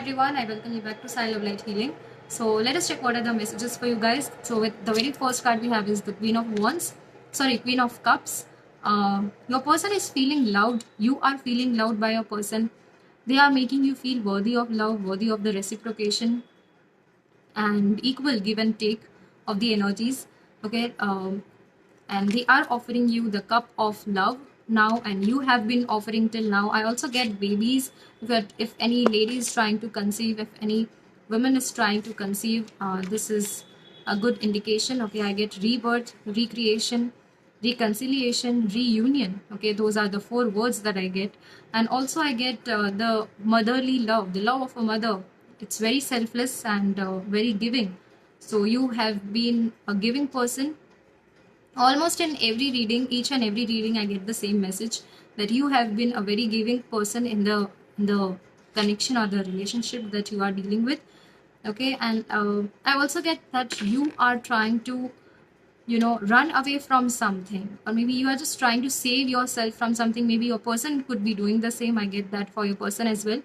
Everyone, I welcome you back to Style of Light Healing. So let us check what are the messages for you guys. So with the very first card we have is the Queen of Cups. Your person is feeling loved. You are feeling loved by your person. They are making you feel worthy of love, worthy of the reciprocation and equal give and take of the energies. Okay, and they are offering you the cup of love now, and you have been offering till now. I also get babies. If any lady is trying to conceive, if any woman is trying to conceive, this is a good indication. Okay, I get rebirth, recreation, reconciliation, reunion. Okay, those are the four words that I get. And also I get the motherly love, the love of a mother. It's very selfless and very giving. So you have been a giving person. Almost in every reading, each and every reading, I get the same message that you have been a very giving person in the connection or the relationship that you are dealing with. Okay, and I also get that you are trying to run away from something, or maybe you are just trying to save yourself from something. Maybe your person could be doing the same. I get that for your person as well.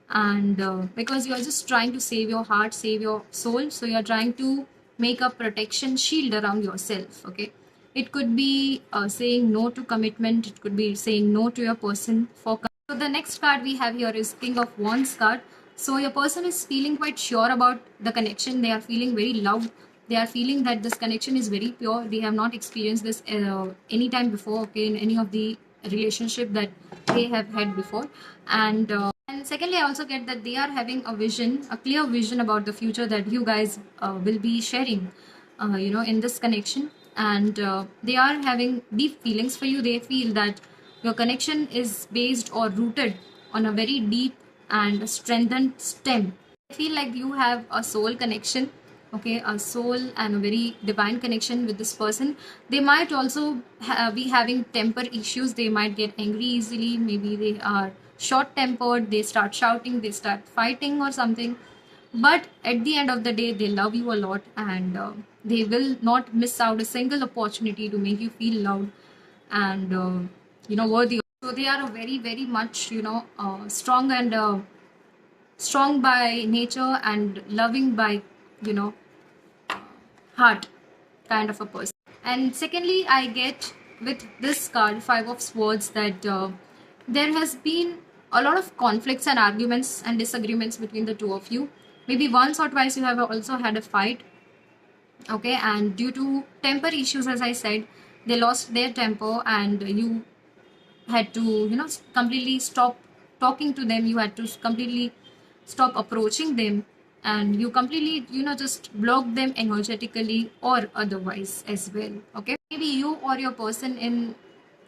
And because you are just trying to save your heart, save your soul, so you are trying to make a protection shield around yourself. Okay, it could be saying no to commitment, it could be saying no to your person for so the next card we have here is King of Wands card. So your person is feeling quite sure about the connection. They are feeling very loved. They are feeling that this connection is very pure. They have not experienced this any time before, okay, in any of the relationship that they have had before. And secondly, I also get that they are having a vision, a clear vision about the future that you guys will be sharing, in this connection. And they are having deep feelings for you. They feel that your connection is based or rooted on a very deep and strengthened stem. I feel like you have a soul connection, okay, a soul and a very divine connection with this person. They might also be having temper issues. They might get angry easily. Maybe they are short tempered. They start shouting, they start fighting or something. But at the end of the day, they love you a lot, and they will not miss out a single opportunity to make you feel loved and worthy. So they are a very very much strong and strong by nature and loving by you know heart kind of a person. And secondly, I get with this card, Five of Swords, that there has been a lot of conflicts and arguments and disagreements between the two of you. Maybe once or twice you have also had a fight. Okay, and due to temper issues, as I said, they lost their temper, and you had to completely stop talking to them. You had to completely stop approaching them, and you completely just block them energetically or otherwise as well. Okay, maybe you or your person in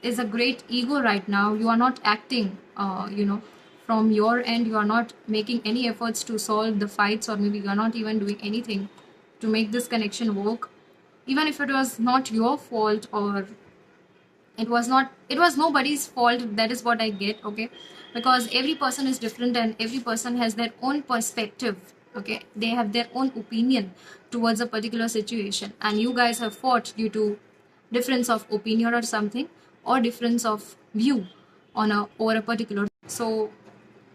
is a great ego right now. You are not acting from your end. You are not making any efforts to solve the fights, or maybe you are not even doing anything to make this connection work, even if it was not your fault, or it was nobody's fault. That is what I get. Okay, because every person is different and every person has their own perspective. Okay, they have their own opinion towards a particular situation, and you guys have fought due to difference of opinion or something, or difference of view on a over a particular. So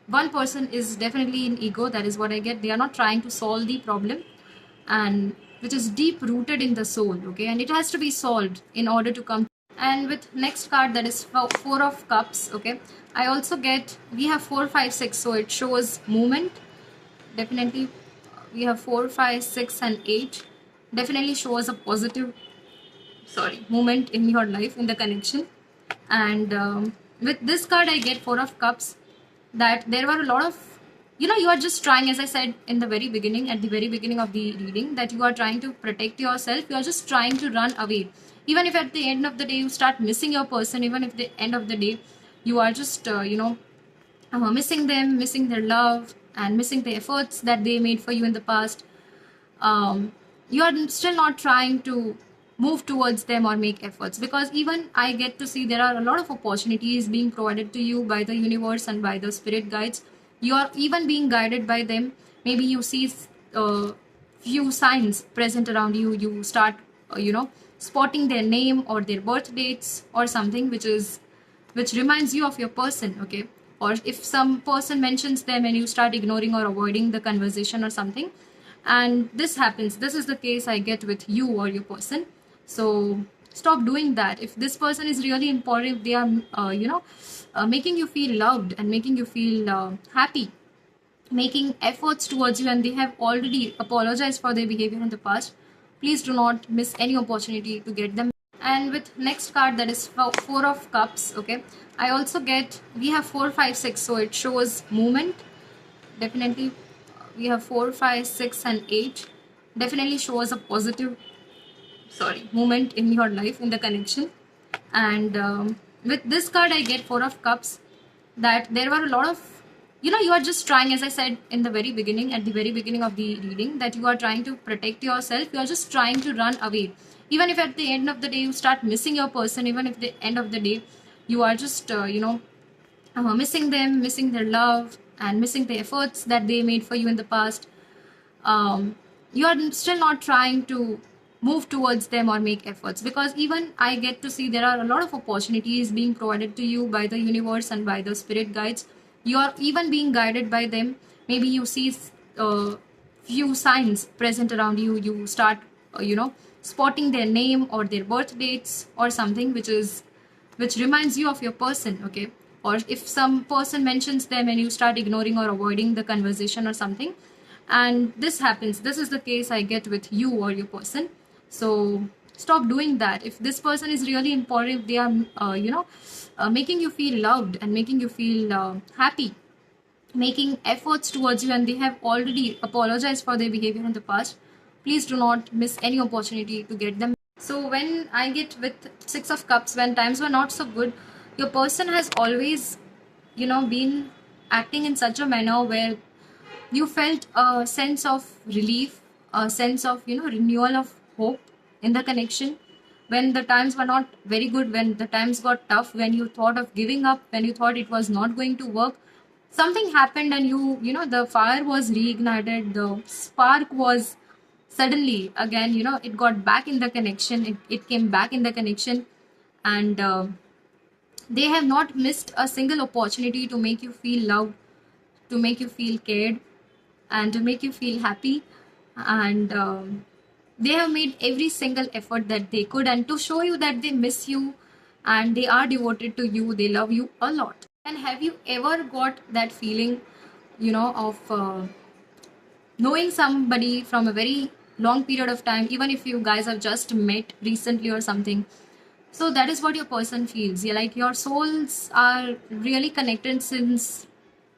one person is definitely in ego. That is what I get. They are not trying to solve the problem, and which is deep rooted in the soul. Okay, and it has to be solved in order to come. And with next card, that is Four of Cups. Okay, I also get, we have 4 5 6, so it shows movement. Definitely we have 4 5 6 and 8, definitely shows a positive movement in your life, in the connection. And with this card I get Four of Cups, that there were a lot of you are just trying, as I said in the very beginning, at the very beginning of the reading, that you are trying to protect yourself. You are just trying to run away. Even if at the end of the day you start missing your person, even if the end of the day you are just missing them, missing their love, and missing the efforts that they made for you in the past, you are still not trying to move towards them or make efforts. Because even I get to see there are a lot of opportunities being provided to you by the universe and by the spirit guides. You are even being guided by them. Maybe you see few signs present around you. You start spotting their name or their birth dates or something which reminds you of your person. Okay, or if some person mentions them and you start ignoring or avoiding the conversation or something, and this happens, this is the case I get with you or your person. So stop doing that. If this person is really important, if they are making you feel loved and making you feel happy, making efforts towards you, and they have already apologized for their behavior in the past, please do not miss any opportunity to get them. And with next card, that is four of cups. Okay, I also get, we have 4 5 6, so it shows movement. Definitely we have 4 5 6 and 8, definitely shows a positive movement in your life, in the connection. And with this card I get 4 of cups, that there were a lot of, you are just trying, as I said in the very beginning, at the very beginning of the reading, that you are trying to protect yourself, you are just trying to run away. Even if at the end of the day you start missing your person, even if at the end of the day you are just missing them, missing their love, and missing the efforts that they made for you in the past, you are still not trying to move towards them or make efforts, because even I get to see there are a lot of opportunities being provided to you by the universe and by the spirit guides. You are even being guided by them. Maybe you see few signs present around you, you start spotting their name or their birth dates or something which reminds you of your person. Okay, or if some person mentions them and you start ignoring or avoiding the conversation or something, and this happens, this is the case I get with you or your person. So stop doing that. If this person is really important, if they are making you feel loved and making you feel happy, making efforts towards you, and they have already apologized for their behavior in the past, please do not miss any opportunity to get them. So when I get with 6 of cups, when times were not so good, your person has always been acting in such a manner where you felt a sense of relief, a sense of renewal of hope in the connection. When the times were not very good, when the times got tough, when you thought of giving up, when you thought it was not going to work, something happened and the fire was reignited, the spark was suddenly again, it got back in the connection, it came back in the connection. And they have not missed a single opportunity to make you feel loved, to make you feel cared, and to make you feel happy. And they have made every single effort that they could, and to show you that they miss you and they are devoted to you, they love you a lot. And have you ever got that feeling of knowing somebody from a very long period of time, even if you guys have just met recently or something? So that is what your person feels. Yeah, like your souls are really connected since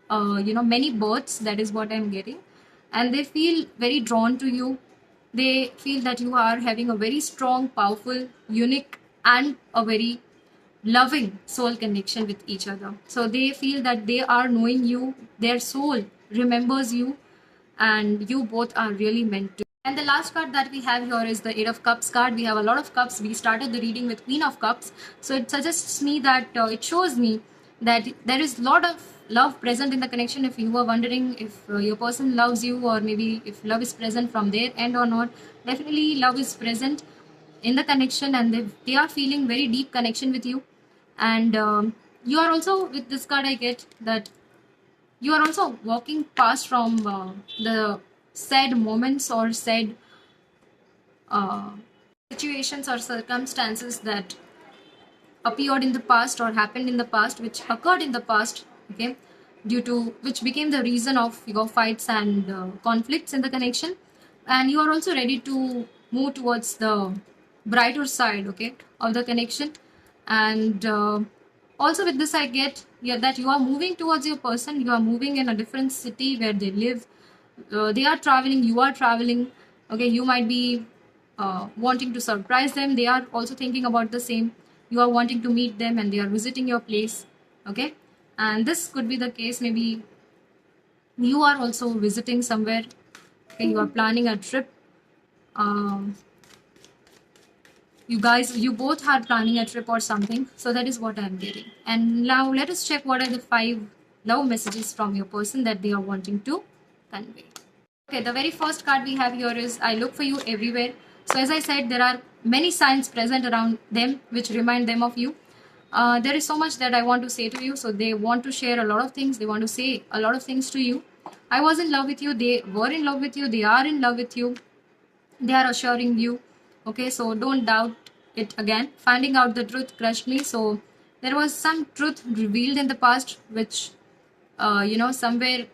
many births. That is what I'm getting, and they feel very drawn to you. They feel that you are having a very strong, powerful, unique, and a very loving soul connection with each other. So they feel that they are knowing you, their soul remembers you, and you both are really meant to. And the last card that we have here is the 8 of Cups card. We have a lot of cups. We started the reading with Queen of Cups. So it suggests me that it shows me that there is a lot of love present in the connection. If you were wondering if your person loves you, or maybe if love is present from their end or not, definitely love is present in the connection, and they are feeling very deep connection with you. And you are also, with this card I get that you are also walking past from the sad moments or sad situations or circumstances that appeared in the past or happened in the past, which occurred in the past, okay, due to which became the reason of your fights and conflicts in the connection. And you are also ready to move towards the brighter side, okay, of the connection. And also with this I get, yeah, that you are moving towards your person, you are moving in a different city where they live. They are traveling, you are traveling, okay. You might be wanting to surprise them, they are also thinking about the same. You are wanting to meet them and they are visiting your place, okay. And this could be the case, maybe you are also visiting somewhere, okay. You are planning a trip, you both are planning a trip or something. So that is what I'm getting. And now let us check what are the 5 love messages from your person that they are wanting to convey. Okay, the very first card we have here is I look for you everywhere. So as I said, there are many signs present around them which remind them of you. There is so much that I want to say to you. So they want to share a lot of things. They want to say a lot of things to you. I was in love with you. They were in love with you. They are in love with you. They are assuring you. Okay, so don't doubt it again. Finding out the truth crushed me. So there was some truth revealed in the past, which somewhere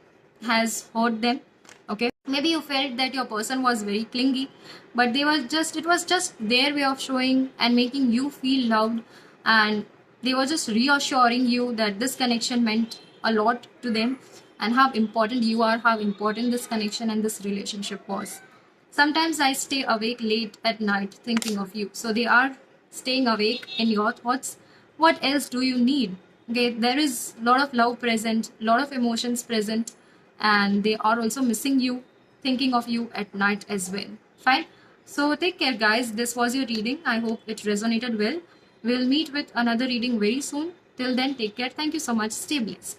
has hurt them. Okay, maybe you felt that your person was very clingy, but it was just their way of showing and making you feel loved, and they were just reassuring you that this connection meant a lot to them, and how important you are, how important this connection and this relationship was. Sometimes I stay awake late at night thinking of you. So they are staying awake in your thoughts. What else do you need? Okay, there is a lot of love present, a lot of emotions present, and they are also missing you, thinking of you at night as well. Fine. So take care, guys. This was your reading. I hope it resonated well. We'll meet with another reading very soon. Till then, take care. Thank you so much. Stay blessed.